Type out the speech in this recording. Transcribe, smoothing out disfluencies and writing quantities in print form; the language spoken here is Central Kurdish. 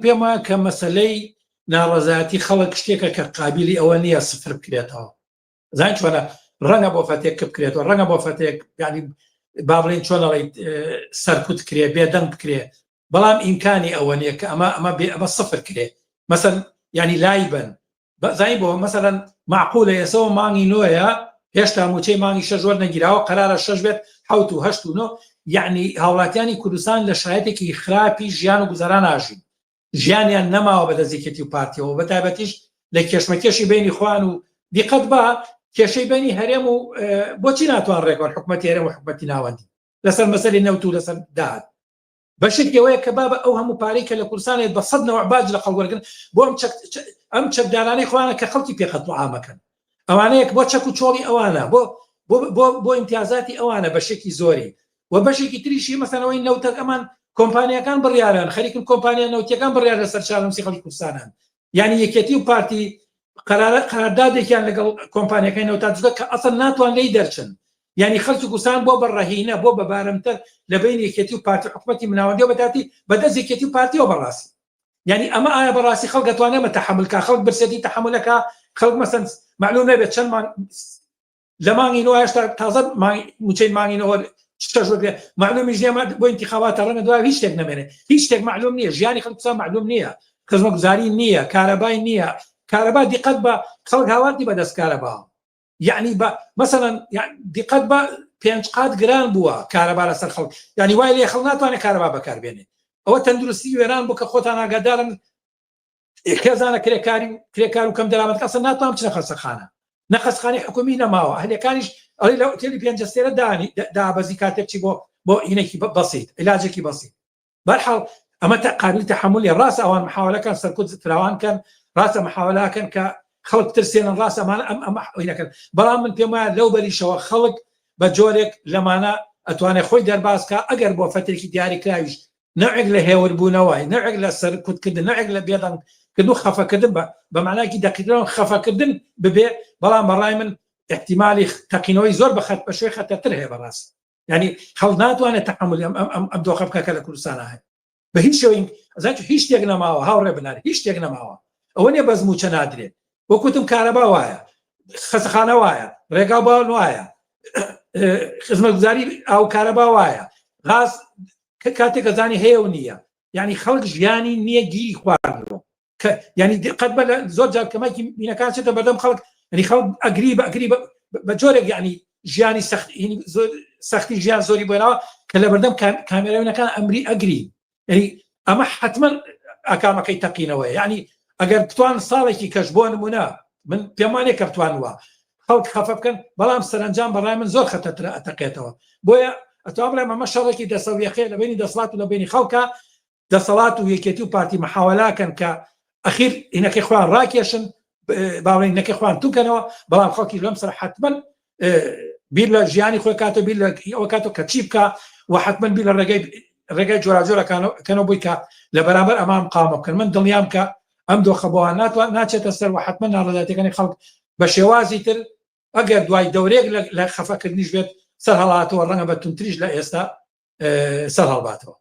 پێم وایە کە مەسەلەی ناڕەزایەتی خەڵک شتێکە کە قابلی ئەوە نییە سفر بکرێتەوە. زان چۆنە ڕەنگە بۆ فەتێک بکرێتەوە، ڕەنگە بۆ فەتێک ینی با بڵێن چۆنەڵی سەرکوت کرێ بێدەنگ بکرێ، بەڵام ئیمکانی ئەوە نییە کە ئەمە سفر کرێ. مەسەن ینی لای بن زای بۆ مەسەلەن معقولە ئێسەوە مانگی نۆیە هێشتا موچەی مانگی 6 نەگیراوە قەرارە 6 بێت 7 و 8 و 9 یعنی هاوڵاتیانی کوردستان لە شایەتێکی خراپی ژیان و گوزاران ئاژین، ژیانیان نەماوە بە دەستێکێتی و پارتیەوە، بە تایبەتیش لە کێشمەکێشی بینی خوان و دیقەت بە کێشەی بینی هەرێم و بۆچی ناتوان ڕێکەوە حکومەتی هەرێم و حکومەتی ناوەندی لەسەر مەسەلەی نەوت و لەسەر داد بەشێکەوەیە کە بابە ئەو هەموو پارەی کە لە کوردستانێت بە 100 نەوە باج لە خەڵوەرگن بۆ ئەم چەکدارانەی خوانە کە خەڵکی پێخەت و ئامەکەن، ئەوانەیەک بۆ چەک و چۆڵی ئەوانە بۆ امتیازاتی ئەوانە بەشێکی زۆری و بەشێکی تریشی مەسەنەوەی نەوتەک ئەمان کۆمپانیەکان بڕیاران خەریکن کۆمپانیا نەوتیەکان بڕیار لەسەر چارەنووسی خەڵکی کوردستانان، یعنی یەکێتی و پارتی قەراردادێکیان لەگەڵ کۆمپانیەکەی نەوتاجدە کە ئەسڵ ناتوان لێی دەرچن، یعنی خەڵکی کوردستان بۆ بەڕەهینە بۆ بەبارەمتر لە بین یەکێتی و پارتی حکومەتی مناوەندی و بەتاتی بەدەست یەکێتی و پارتیەوە بەڕاستی، یعنی ئەمە ئایا بەڕاستی خەڵک دەتوانێت تەحملکە خەڵک برسێتی تەحملەکە خەڵک مەسەن معلوم نەبێت چەندمان لە مانگی نۆ هێشتا تازە موچەی مانگی نەوە معلومی ژێمە بۆ انتخاباتە ڕەنگە دوای هیچ شتێک نەمێنێ، هیچ شتێک معلوم نییە، ژیانی خەڵکوسان معلوم نییە، خزمەتگوزاری نییە، کارەبای نییە، کارەبا دیقەت بە خەڵک هاواردی بەدەست کارەبا، یعنی بە مەسەڵەن دیقەت بە 5 قات گران بووە کارەبا لەسەر خەڵک، یعنی وای لێ خەڵک ناتوانێت کارەبا بەکاربێنێ، ئەوە تەندروستی وێران بوو کە خۆتان ئاگادارن خێزانە کرێکار و کەم دەرامەت کەسە ناتوان بچنە خەستەخانە، نەخەستخانەی حکومی نەماوە، هەلێکانیش ئەڵێ لە ئوتێلی پێنجەستێرە دابەزی کاتێکی بۆ ئینێکی بەسیط علاجێکی بەسیط. بەرحاڵ ئەمە قابلی تەحملی ڕاستە ئەوان محاولەکان سەرکوت فراوانکەن، ڕاستە محاولاکەن کە خەڵک ترسێنن، ڕاستە ئەمە ئینەکەن، بەڵام من پێم وایە لەو بەریشەوە خەڵک بە جۆرێک لەمانە ئەتوانێت خۆی دەرباسکە ئەگەر بۆ فەترێکی دیاریکراویش نەوێک لە هێوربوونەوەی، نەوێک لە سەرکوتکردن، نەوێک لە بێدەنگکردن و خەفەکردن بە معناکی دەقیقەوە خەفەکردن ببێ، بەڵام بەڕای من احتیمالی تەقینەوەی زۆر بە شوێ خەتەرتر هەیە بەڕاست، ینی خەڵک ناتوانێت تەحمل ئەم دۆخە بکە لە کوردستانە هەیە بە هیچ شێوەیەک، هیچ شتێک نەماوە هاوڕێ بنارێ، هیچ شتێک نەماوە، ئەوە نیە بەزم و چە نادرێت، وەکوتم کارەبا وایە، خەستەخانە وایە، ڕێگا باڵ وایە، خزمەتگوزاری ئاو کارەبا وایە، غاز کاتێک ئەزانی هەیە و نییە، یعنی خەڵک ژیانی نییە گیری خواردنەوە، یعنی قەت بە زۆر جار کەماکی مینەکان چێتە بەردەم خەڵک، ینی خەڵک ئەگری بە جۆرێک یعنی ژیانی سەختی ژیان زۆری بۆنەوە کە لە بەردەم کامێراوینەکان ئەمری ئەگری، ینی ئەمە حتمما ئاکامەکەی تەقینەوەی، یعنی ئەگەر بتوان ساڵێکی کەش بۆ نمونە من پێم وانێ کە بتوانوە خەڵک خەفە بکەن، بەڵام سەرنجام بەڕای من زۆر خەتەرترە ئەتەقێتەوە، بۆیە ئەتوان بڵێم ئەمە شەڕێکی دەسەڵیەخێ لە بینی دەسەڵات و لە بینی خەڵکە، دەسەڵات و یەکێتی و پارتی محاولاکەن کە ئەخیر هینەکەی خوان ڕاکێشن باوەڕینەکەی خوان توکەنەوە، بەڵام خەڵکی لەم سەر حتمما بیر لە ژیانی خۆی کاتە بیر ئەوە کاتۆ کە چی بکە و حتمما بیر لە ڕێگای جۆراجۆرەکەنەوە بووی کە لە بەرامبەر ئەمان قامە بکەن. من دڵنیام کە ئەم دۆخە بۆوان ناتوان ناچێتە سەر و حتمما ناڕەزایەتیەکانی خەڵک بە شێوازی تر ئەگەر دوای دەورێک لە خەفەکردنیش بێت سەر هەڵاتەوە، ڕەنگە بە تونتریش لە ئێستا سەر هەڵباتەوە.